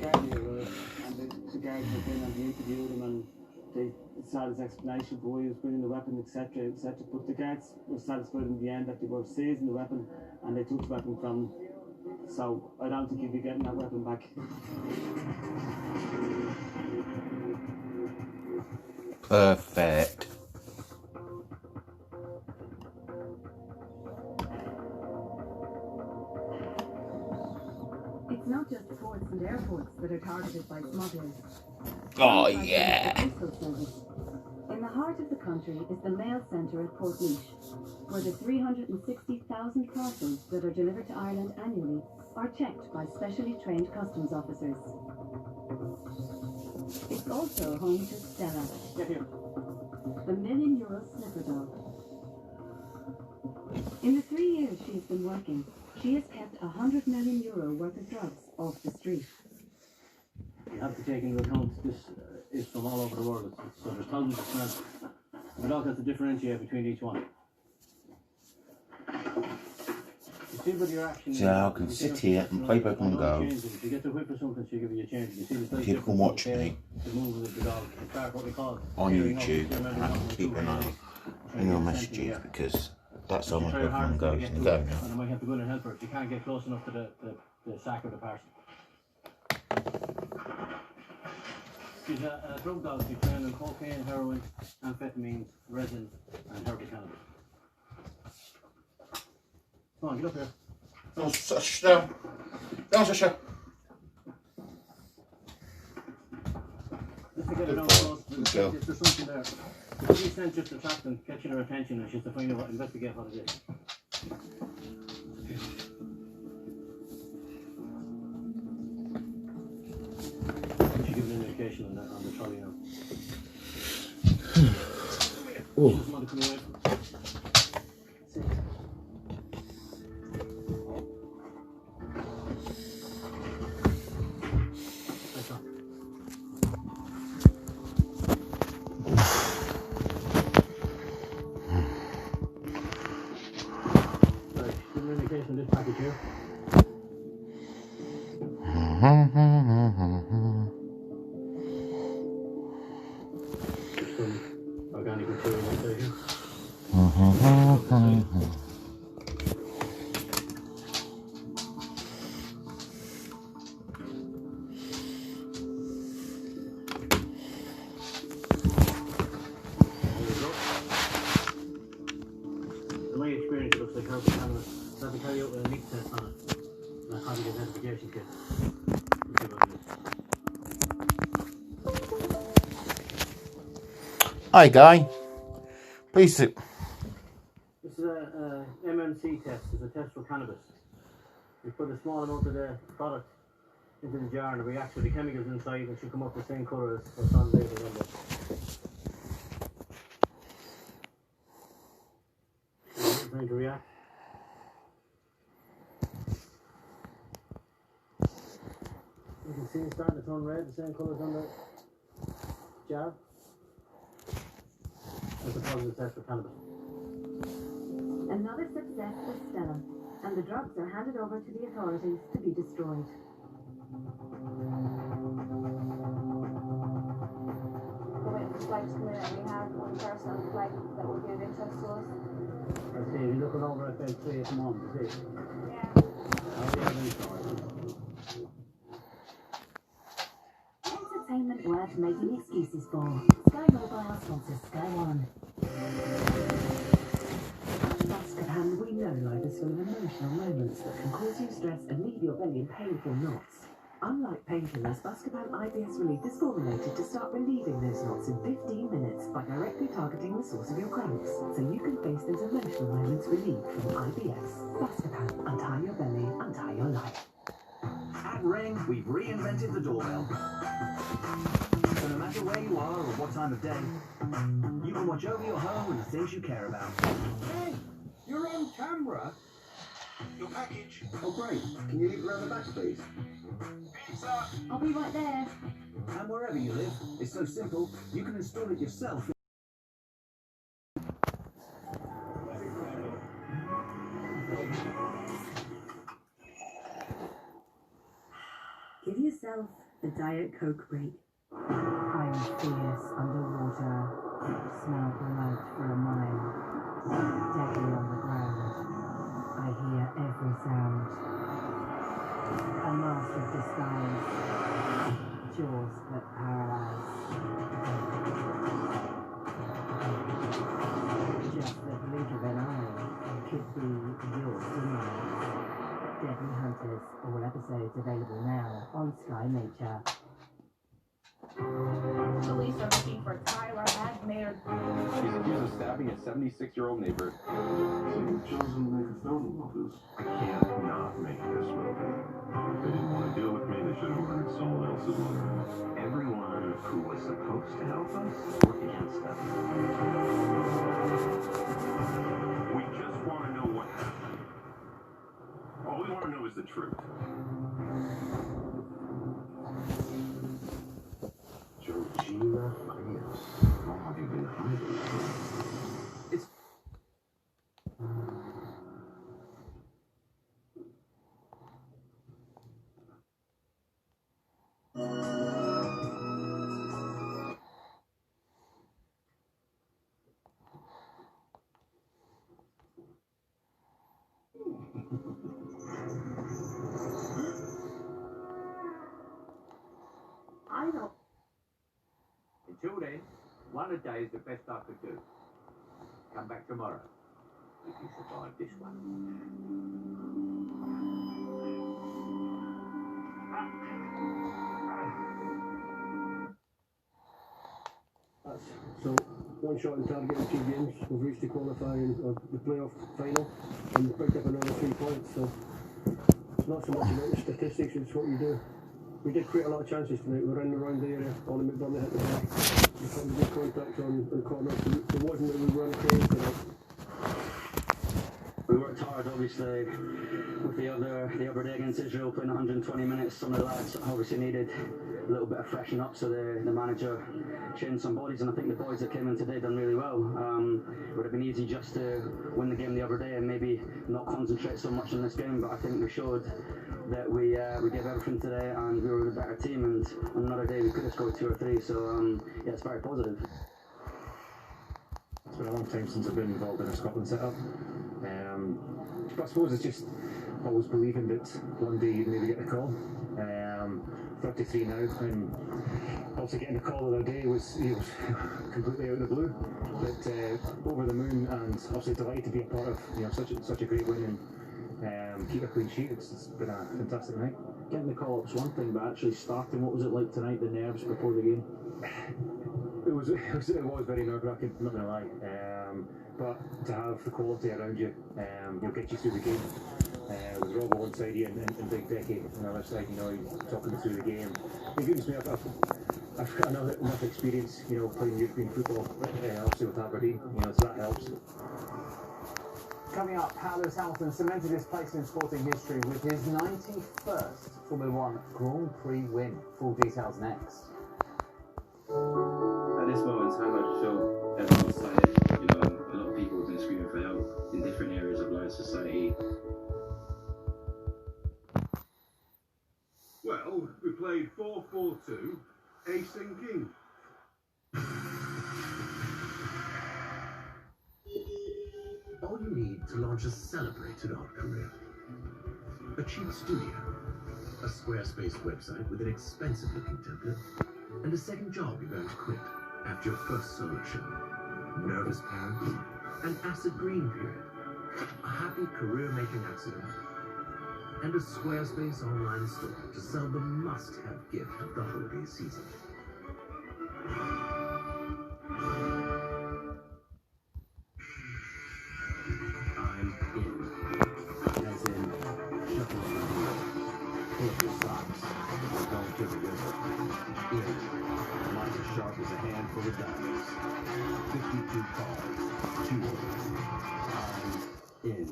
guard arrived, and the guards went in and they interviewed him, and they saw his explanation for why he was bringing the weapon, etc., etc. But the guards were satisfied in the end that they were seizing the weapon and they took the weapon from him. So I don't think he'll be getting that weapon back. Perfect. It's not just ports and airports that are targeted by smugglers. Oh, yeah. In the heart of the country is the mail centre at Portlaoise, where the 360,000 parcels that are delivered to Ireland annually are checked by specially trained customs officers. It's also home to Stella, the €1 million sniffer dog. In the 3 years she's been working, she has kept €100 million worth of drugs off the street. You have to take into account this is from all over the world, so there's thousands of smells. The dog has to differentiate between each one. So I can sit here and play Pokemon Go. If you get the whip or something, she'll give you a change. You see the People can watch me on YouTube, and I can keep an eye on your messages because that's how my Pokemon Go is going to go now. And I might have to go in and help her if you can't get close enough to the sack or the parcel. She's a drug dog. She's trained in cocaine, heroin, amphetamines, resin, and herbal cannabis. Come on, get up here. No, shush down. Down, shush. Just to get her down close, there's something there. The police sent just to attract them, catching her attention, and she's to find out investigate what it is. She gives an indication on the trolley now. Oh. She doesn't want to come away from it. Sit. This package here. Some organic material inside here. In my experience, it looks like herbal cannabis. So I have to carry out a leak test on it. And I can't get an identification kit. Let's see what it is. Hi, Guy. Please sit. This is a MMC test. It's a test for cannabis. We put a small amount of the product into the jar and it reacts with the chemicals inside and should come up the same colour as what's on the label. It's going to react. You can see it's starting to turn red, the same colour as on the jar. That's a positive test for cannabis. Another success for Stella, and the drugs are handed over to the authorities to be destroyed. The witness flight to come in and we have one person on the flight that would be of interest to us. I see, you're looking over at bed 3 at the moment, you see? Yeah. Entertainment worth making excuses for. Sky Mobile sponsors Sky One. At Buscapan, we know life is full of emotional moments that can cause you stress and leave your belly in painful knots. Unlike painkillers, Buscapan IBS Relief is formulated to start relieving those knots in 15 minutes by directly targeting the source of your cramps, so you can face those emotional moments relieved from IBS. Buscapan, untie your belly, untie your life. At Ring, we've reinvented the doorbell. So no matter where you are or what time of day, you can watch over your home and the things you care about. Hey, you're on camera. Your package. Oh great, can you leave it around the back please? Pizza. I'll be right there. And wherever you live, it's so simple, you can install it yourself. Give yourself The Diet Coke break. I am fierce underwater. Smell blood for a mile. Deadly on the ground. I hear every sound. A mask of disguise. Jaws that paralyze. Just the blink of an eye could be your demise. Deadly Hunters, all episodes available now on Sky Nature. Police are looking for Tyler Agmayer. He's accused of stabbing a 76-year-old neighbor. So you've chosen to make a film of this? I can't not make this movie. If they didn't want to deal with me, they should have hired someone else's lawyer. Everyone who was supposed to help us worked against us. We just want to know what happened. All we want to know is the truth. Georgina Frias. How have you been hiding? It's I don't. Until then, one a day is the best I could do. Come back tomorrow if you survive this one. So, one shot in target in 2 games. We've reached the qualifying or the playoff final and picked up another 3 points. So, it's not so much about the statistics, it's what you do. We did create a lot of chances tonight. We were in the round area. Ollie McBurney hit the back. We found a good contact on the corner. So it wasn't that we weren't creating tonight. We worked hard, obviously, with the other day against Israel, playing 120 minutes. Some of the lads obviously needed a little bit of freshen up, so the manager changed some bodies, and I think the boys that came in today done really well. It would have been easy just to win the game the other day and maybe not concentrate so much on this game, but I think we showed that we gave everything today and we were the better team, and on another day we could have scored 2 or 3, so yeah, it's very positive. It's been a long time since I've been involved in a Scotland setup. But I suppose it's just always believing that one day you'd maybe get the call. 33 now, and also getting the call the other day was completely out of the blue. But over the moon, and obviously delighted to be a part of such a great win and keep a clean sheet. It's been a fantastic night. Getting the call up's one thing, but actually starting, what was it like tonight? The nerves before the game? It was very nerve-wracking, not gonna lie. But to have the quality around you, will get you through the game. With Rob on one side and Big Becky on the other side, talking me through the game. It gives me I've got enough experience, playing European football, obviously with Aberdeen, so that helps. Coming up, how Lewis Hamilton cemented his place in sporting history with his 91st Formula 1 Grand Prix win. Full details next. At this moment in time, I just feel everyone's excited. A lot of people have been screaming for help in different areas of life, society. Well, we played 4-4-2, ace and king. All you need to launch a celebrated art career. A cheap studio, a Squarespace website with an expensive-looking template, and a second job you're going to quit after your first solo show. Nervous parents, an acid green period, a happy career-making accident, and a Squarespace online store to sell the must-have gift of the holiday season. I'm in. As in, shuffle the pull up your socks, going to the river. In. Mine's as sharp as a handful of diamonds. 52 cards, 2 words. I'm in.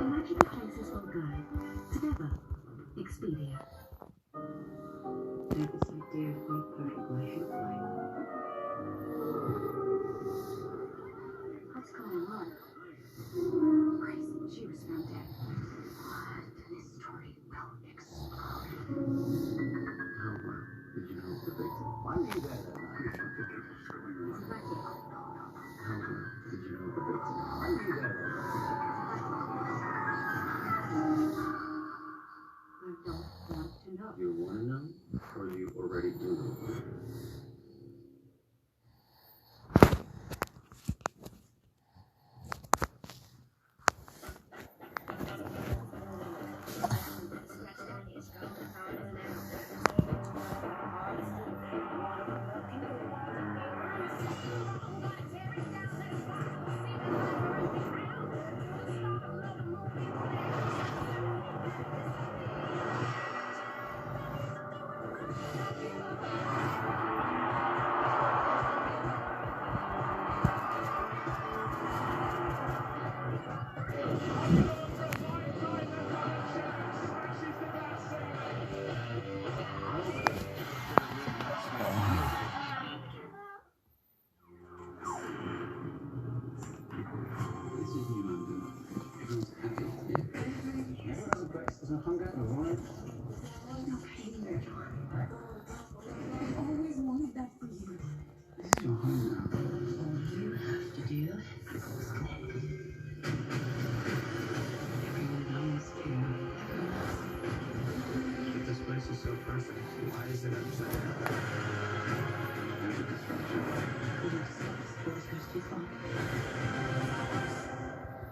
Imagine the places we'll go together. Expedia. Never so dear to be perfect my shoot line. What's going on? You want to know, or you already do know?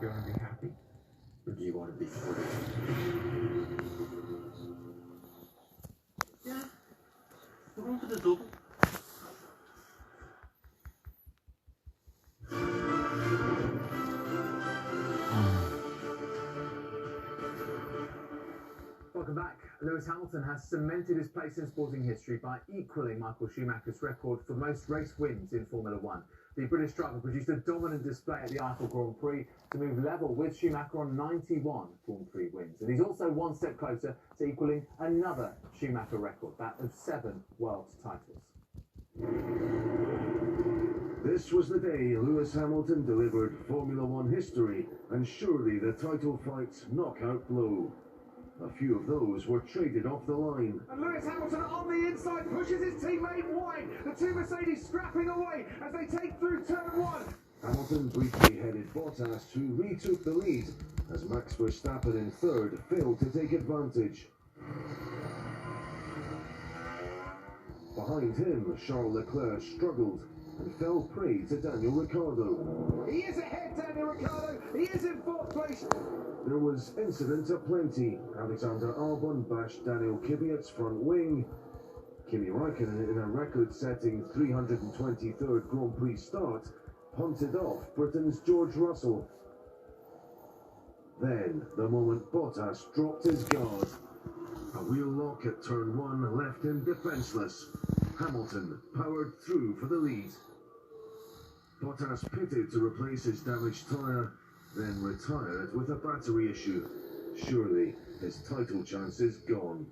You want to be happy? Or do you want to be free? Yeah. We're going for the double. Welcome back. Lewis Hamilton has cemented his place in sporting history by equalling Michael Schumacher's record for most race wins in Formula One. The British driver produced a dominant display at the Eiffel Grand Prix to move level with Schumacher on 91 Grand Prix wins. And he's also one step closer to equalling another Schumacher record, that of 7 world titles. This was the day Lewis Hamilton delivered Formula One history, and surely the title fight's knockout blow. A few of those were traded off the line. And Lewis Hamilton on the inside pushes his teammate wide. The two Mercedes scrapping away as they take through turn 1. Hamilton briefly headed Bottas, who retook the lead, as Max Verstappen in third failed to take advantage. Behind him, Charles Leclerc struggled and fell prey to Daniel Ricciardo. He is ahead, Daniel Ricciardo. He is in 4th place. There was incident aplenty. Alexander Albon bashed Daniel Kvyat's front wing. Kimi Raikkonen, in a record-setting 323rd Grand Prix start, punted off Britain's George Russell. Then, the moment Bottas dropped his guard. A wheel lock at turn 1 left him defenceless. Hamilton powered through for the lead. Bottas pitted to replace his damaged tyre, then retired with a battery issue. Surely his title chance is gone.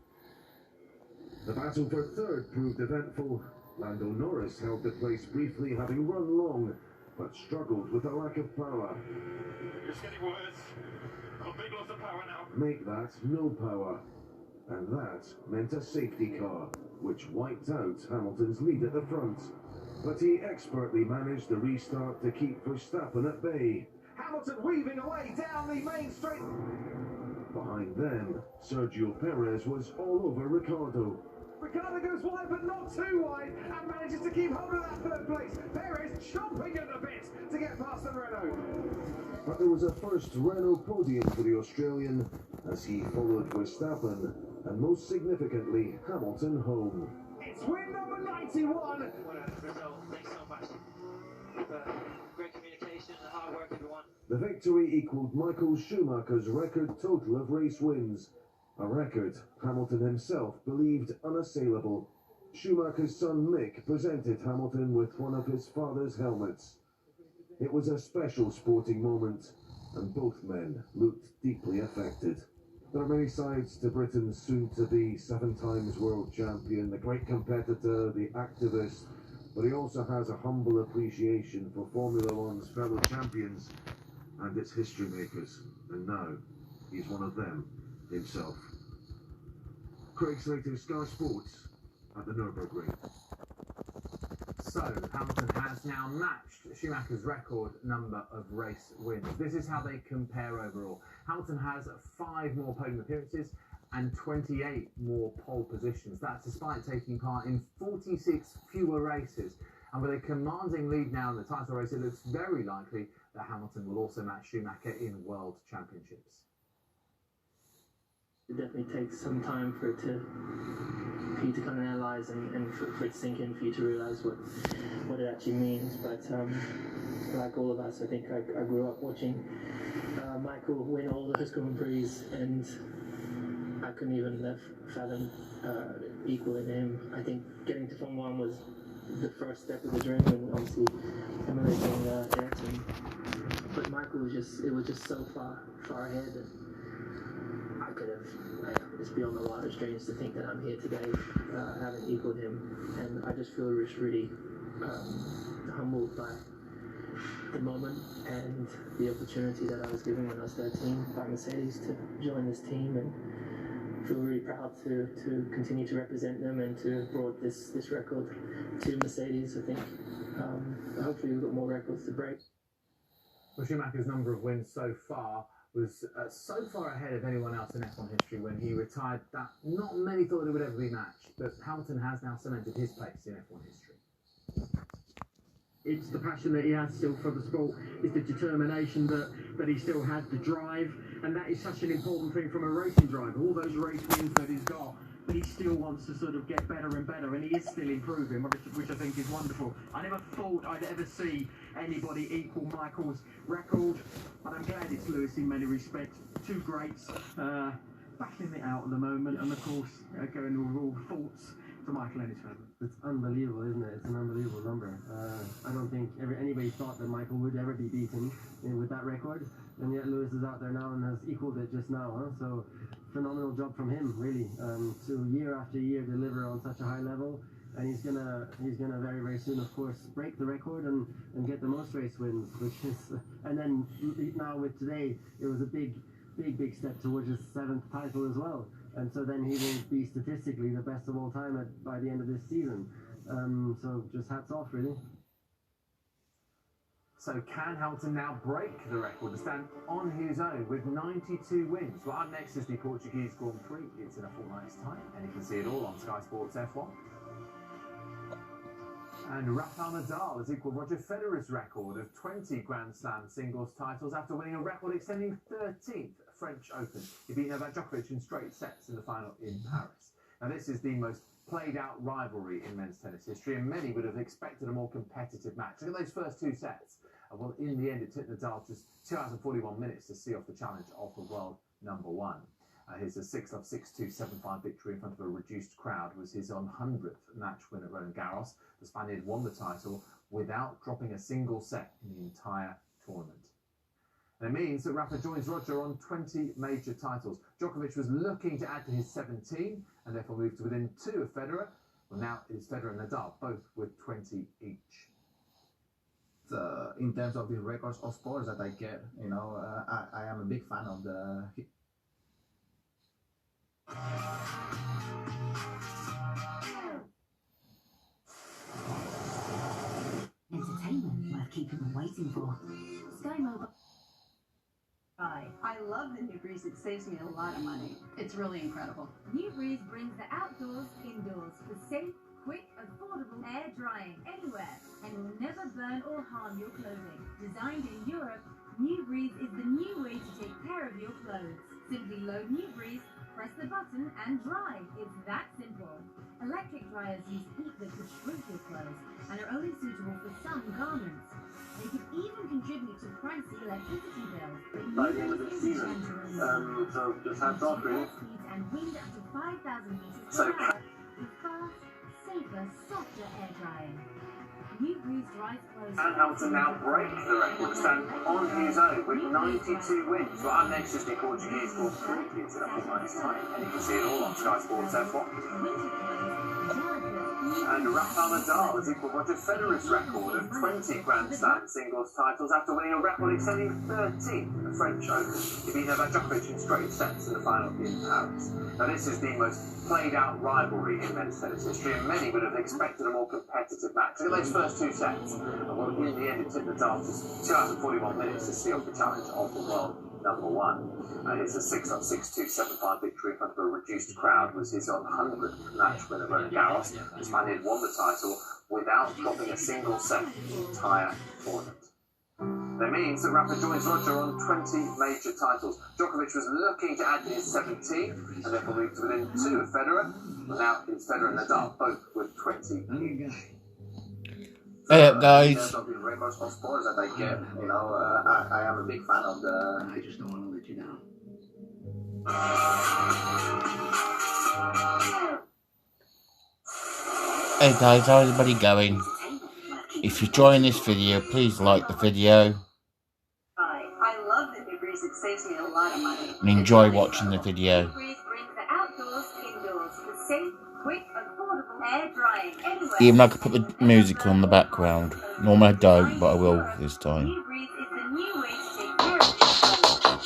The battle for third proved eventful. Lando Norris held the place briefly, having run long, but struggled with a lack of power. It's getting worse. Got big loss of power now. Make that no power. And that meant a safety car, which wiped out Hamilton's lead at the front. But he expertly managed the restart to keep Verstappen at bay. Hamilton weaving away down the main straight. Behind them, Sergio Perez was all over Ricciardo. Ricciardo goes wide, but not too wide, and manages to keep hold of that 3rd place. Perez chomping at the bit to get past the Renault. But there was a first Renault podium for the Australian, as he followed Verstappen, and most significantly, Hamilton home. It's win number 91. What a result. Thanks so much. Great communication and hard work, everyone. The victory equalled Michael Schumacher's record total of race wins, a record Hamilton himself believed unassailable. Schumacher's son Mick presented Hamilton with one of his father's helmets. It was a special sporting moment, and both men looked deeply affected. There are many sides to Britain's soon-to-be 7 times world champion, the great competitor, the activist, but he also has a humble appreciation for Formula One's fellow champions and its history makers, and now he's one of them himself. Craig Slater, Sky Sports, at the Nürburgring. So, Hamilton has now matched Schumacher's record number of race wins. This is how they compare overall. Hamilton has 5 more podium appearances and 28 more pole positions. That's despite taking part in 46 fewer races. And with a commanding lead now in the title race, it looks very likely that Hamilton will also match Schumacher in World Championships. It definitely takes some time for you to kind of analyse and for it to sink in, for you to realise what it actually means. But like all of us, I think I grew up watching Michael win all those Grand Prix, and I couldn't even have fathomed equaling him. I think getting to Formula 1 was the first step of the dream, and obviously emulating Ayrton. But Michael was just so far ahead. And it's beyond my wildest dreams to think that I'm here today, having equaled him, and I just feel just really humbled by the moment and the opportunity that I was given when I was 13 by Mercedes to join this team, and feel really proud to continue to represent them and to have brought this record to Mercedes. I think hopefully we've got more records to break. Well, Schumacher's number of wins so far was so far ahead of anyone else in F1 history when he retired that not many thought it would ever be matched, but Hamilton has now cemented his place in F1 history. It's the passion that he has still for the sport, it's the determination that he still has, the drive, and that is such an important thing from a racing driver. All those race wins that he's got, but he still wants to sort of get better and better, and he is still improving, which I think is wonderful. I never thought I'd ever see anybody equal Michael's record, but I'm glad it's Lewis in many respects. Two greats battling it out at the moment, and of course going with all thoughts to Michael and his family. It's unbelievable, isn't it? It's an unbelievable number. I don't think anybody thought that Michael would ever be beaten with that record, and yet Lewis is out there now and has equaled it just now. Huh? So phenomenal job from him, really. To year after year deliver on such a high level, and he's gonna very, very soon, of course, break the record and get the most race wins, which is, and then now with today, it was a big step towards his 7th title as well. And so then he will be statistically the best of all time by the end of this season. So just hats off, really. So can Hamilton now break the record to stand on his own with 92 wins? Well, up next is the Portuguese Grand Prix. It's in a fortnight's time, and you can see it all on Sky Sports F1. And Rafael Nadal has equalled Roger Federer's record of 20 Grand Slam singles titles after winning a record-extending 13th French Open. He beat Novak Djokovic in straight sets in the final in Paris. Now, this is the most played-out rivalry in men's tennis history, and many would have expected a more competitive match. Look at those first 2 sets. Well, in the end, it took Nadal just 2 hours and 41 minutes to see off the challenge of the world #1. His 6-love, 6-2, 7-5 victory in front of a reduced crowd was his 100th match win at Roland Garros. The Spaniard won the title without dropping a single set in the entire tournament. And it means that Rafa joins Roger on 20 major titles. Djokovic was looking to add to his 17 and therefore moved to within 2 of Federer. Well, now it's Federer and Nadal, both with 20 each. In terms of the records, of course, that I get, you know, I am a big fan of the... Entertainment worth keeping them waiting for. Sky Mobile. I love the New Breeze. It saves me a lot of money. It's really incredible. New Breeze brings the outdoors indoors with safe, quick, affordable air drying anywhere and will never burn or harm your clothing. Designed in Europe, New Breeze is the new way to take care of your clothes. Simply load New Breeze, press the button and dry. It's that simple. Electric dryers use heat that could shrink your clothes and are only suitable for some garments. They could even contribute to pricey electricity bills. By the end of the season, so just hands off, really. Speeds and wind up to 5,000 meters per hour with fast, safer, softer air drying. New Breeze dries clothes. And Hamilton now break the record to stand on his own with 92 wins. Well, up next is the Portuguese Grand Prix. It's in a fortnight's time, and you can see it all on Sky Sports F1. And Rafael Nadal has equalled Roger Federer's record of 20 Grand Slam singles titles after winning a record-extending 13 the French Open. He beat Novak Djokovic in straight sets in the final in Paris. Now, this is the most played-out rivalry in men's tennis history, and many would have expected a more competitive match. In those first two sets, well, in the end, it took Nadal just 2 hours and 41 minutes to seal the challenge of the world #1. It's a 6-6, 2-7-5 victory in front of a reduced crowd. Was his 100th match winner, Roland Garros. The Spaniard won the title without dropping a single set in the entire tournament. That means that Rafa joins Roger on 20 major titles. Djokovic was looking to add his 17, and therefore moved to within 2 of Federer. But now it's Federer and Nadal, both with 20 each. Hey up, guys. Records of sports that I get, you know, I am a big fan of the. I just don't want to let you down. Hey guys, how's everybody going? If you're enjoying this video, please like the video. I love the new breeze. It saves me a lot of money. And enjoy watching the video. Breeze brings the outdoors indoors with safe, quick, affordable air drying anywhere. Even I could put the music on the background. Normally I don't, but I will this time. New breeze is the new way to take care of your clothes.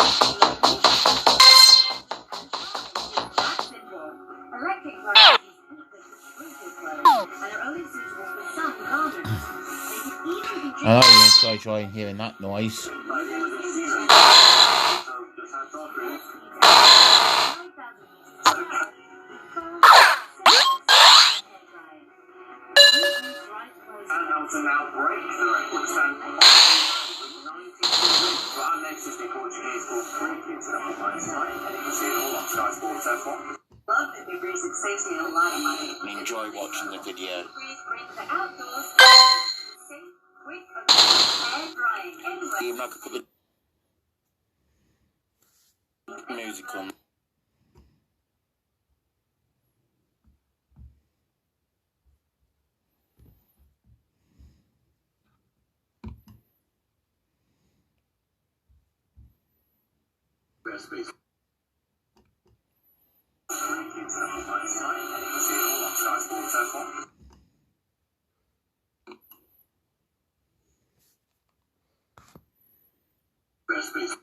That's simple. Electric clothes and are only suitable for some garments. I know you're going to try hearing that noise. Hamilton now breaks the record stand with 19 but our next is the Portuguese will break into the headlines tonight, and you can see it all on Sky Sports F1. Love the new breeze. It saves me a lot of money. And enjoy watching the video. Breeze brings the outdoors with safe, quick, affordable air drying anywhere. Even I could put the music on. Best space. Best space.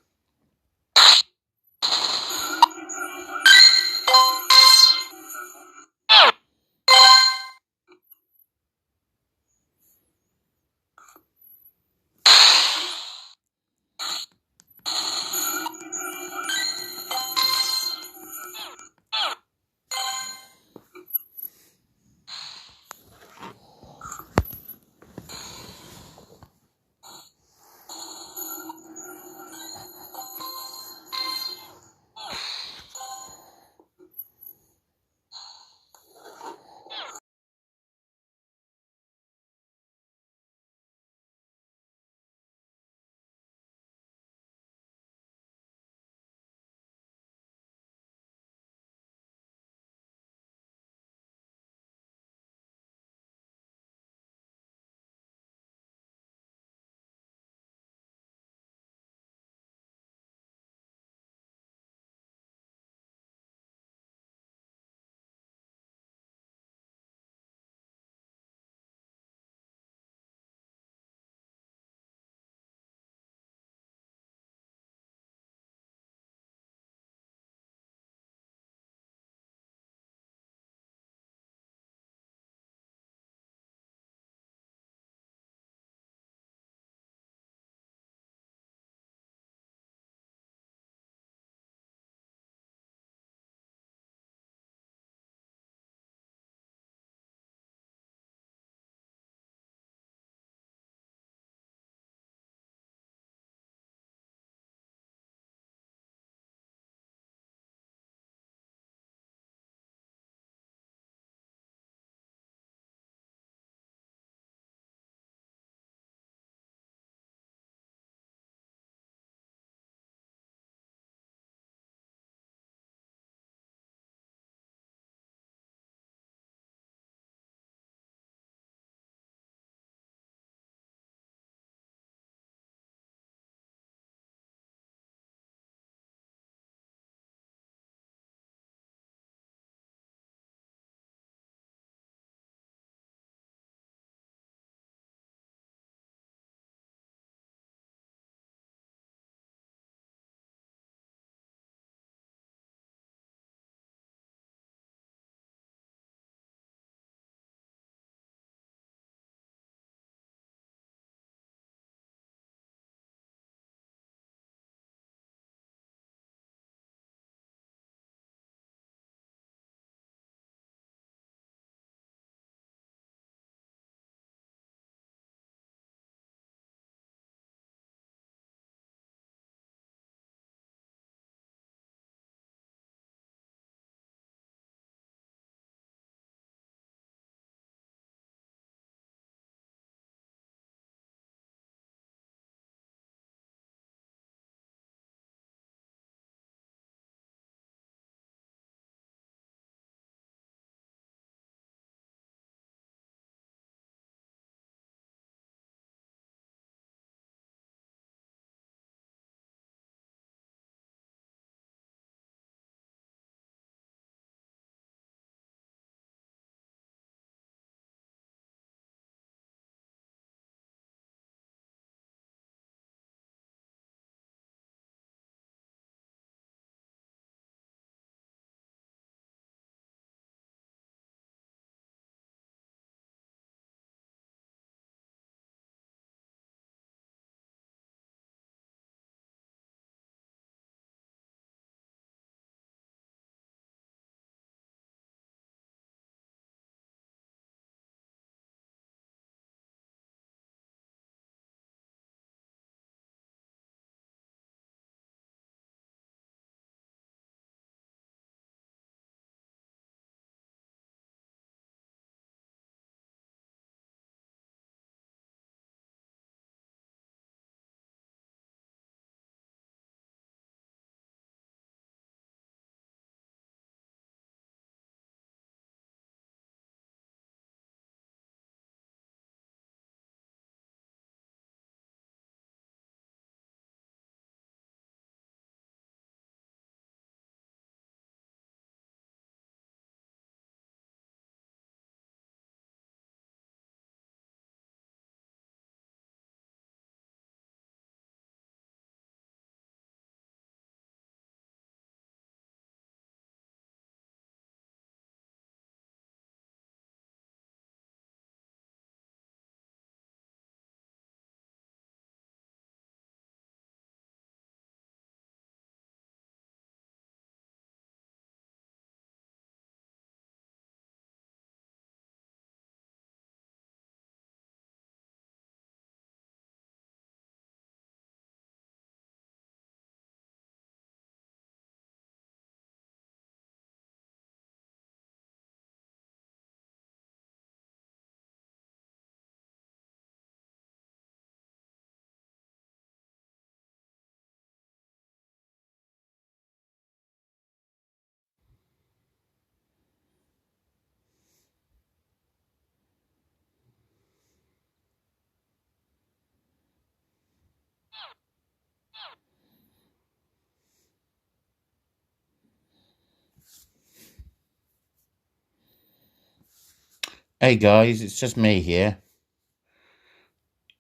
Hey guys, it's just me here.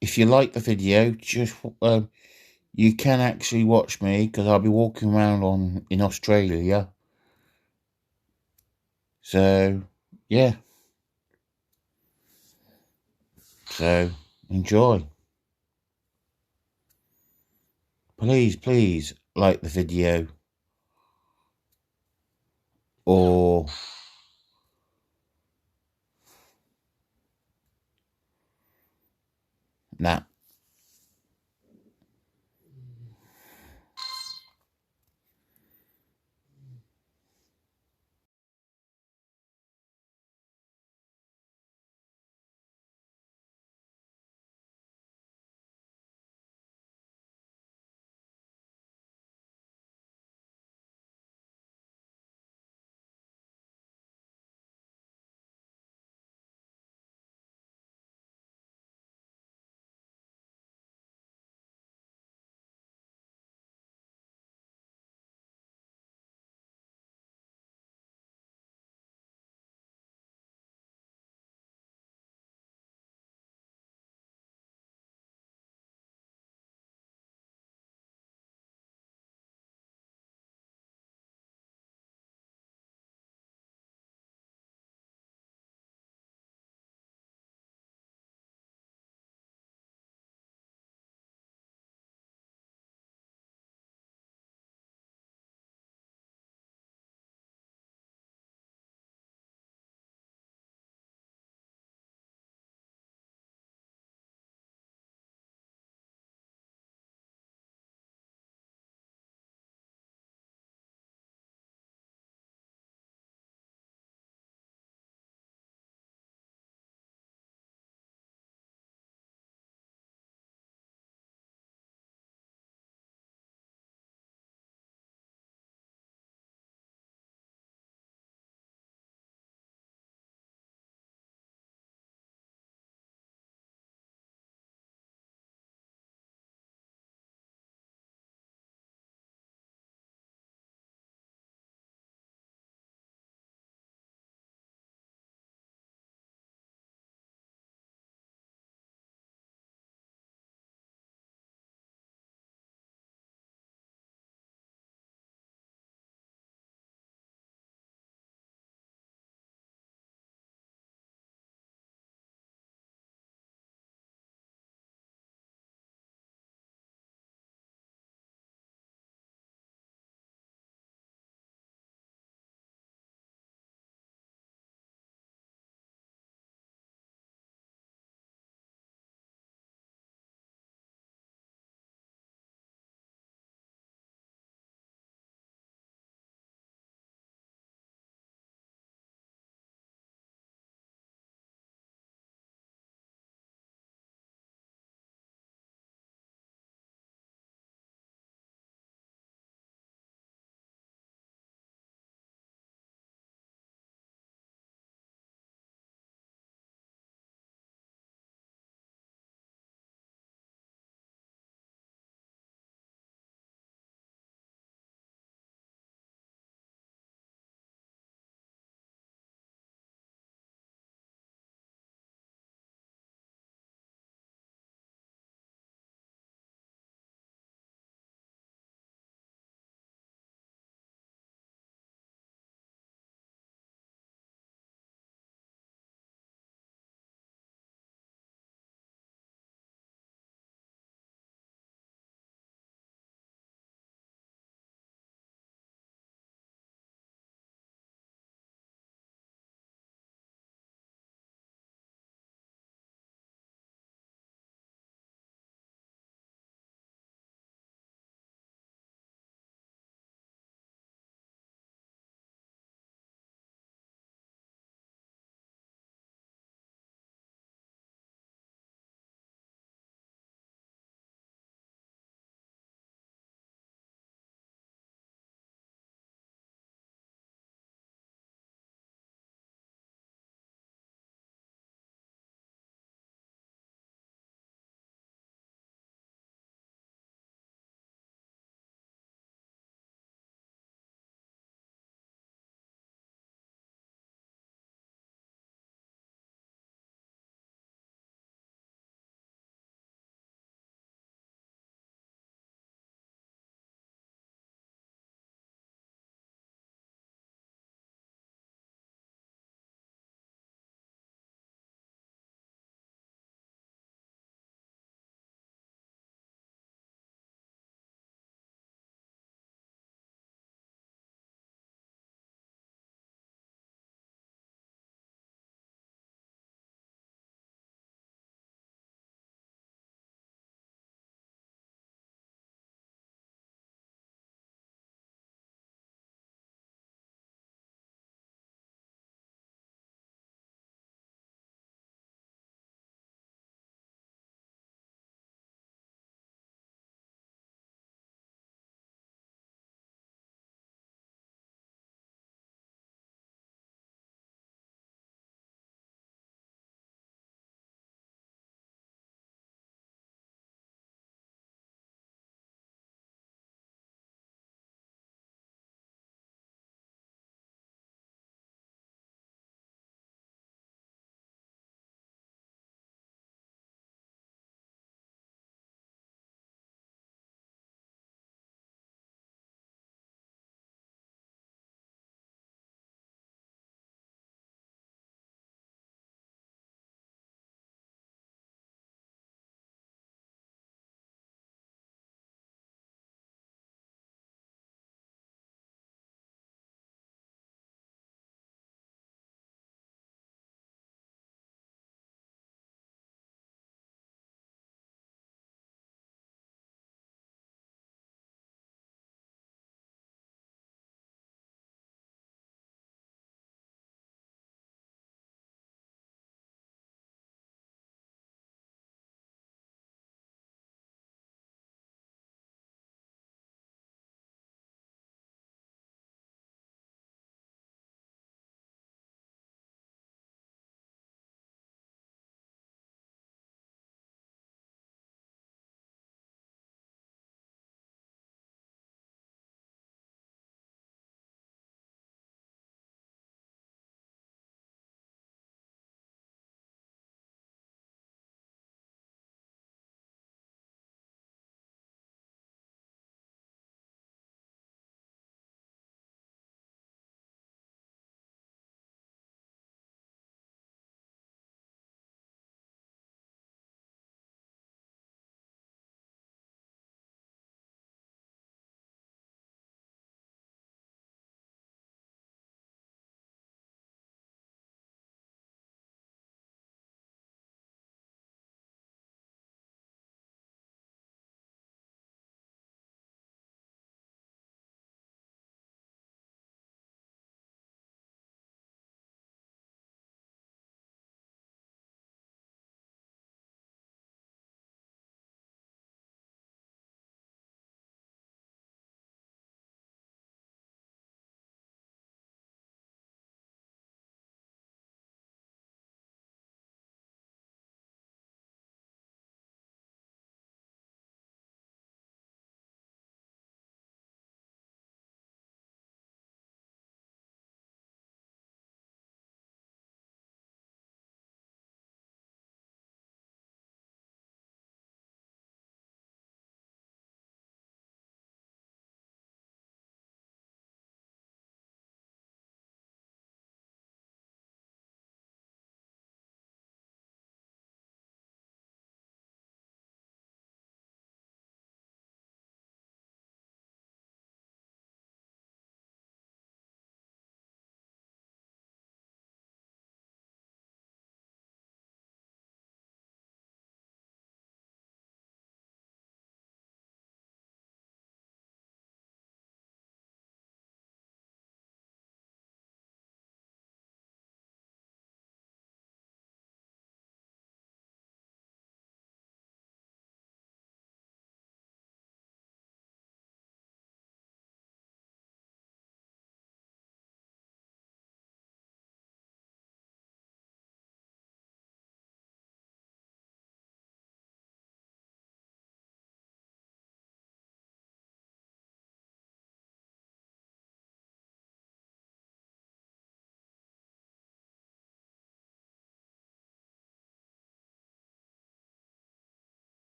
If you like the video, just you can actually watch me because I'll be walking around in Australia. So yeah, so enjoy. Please like the video, or nah.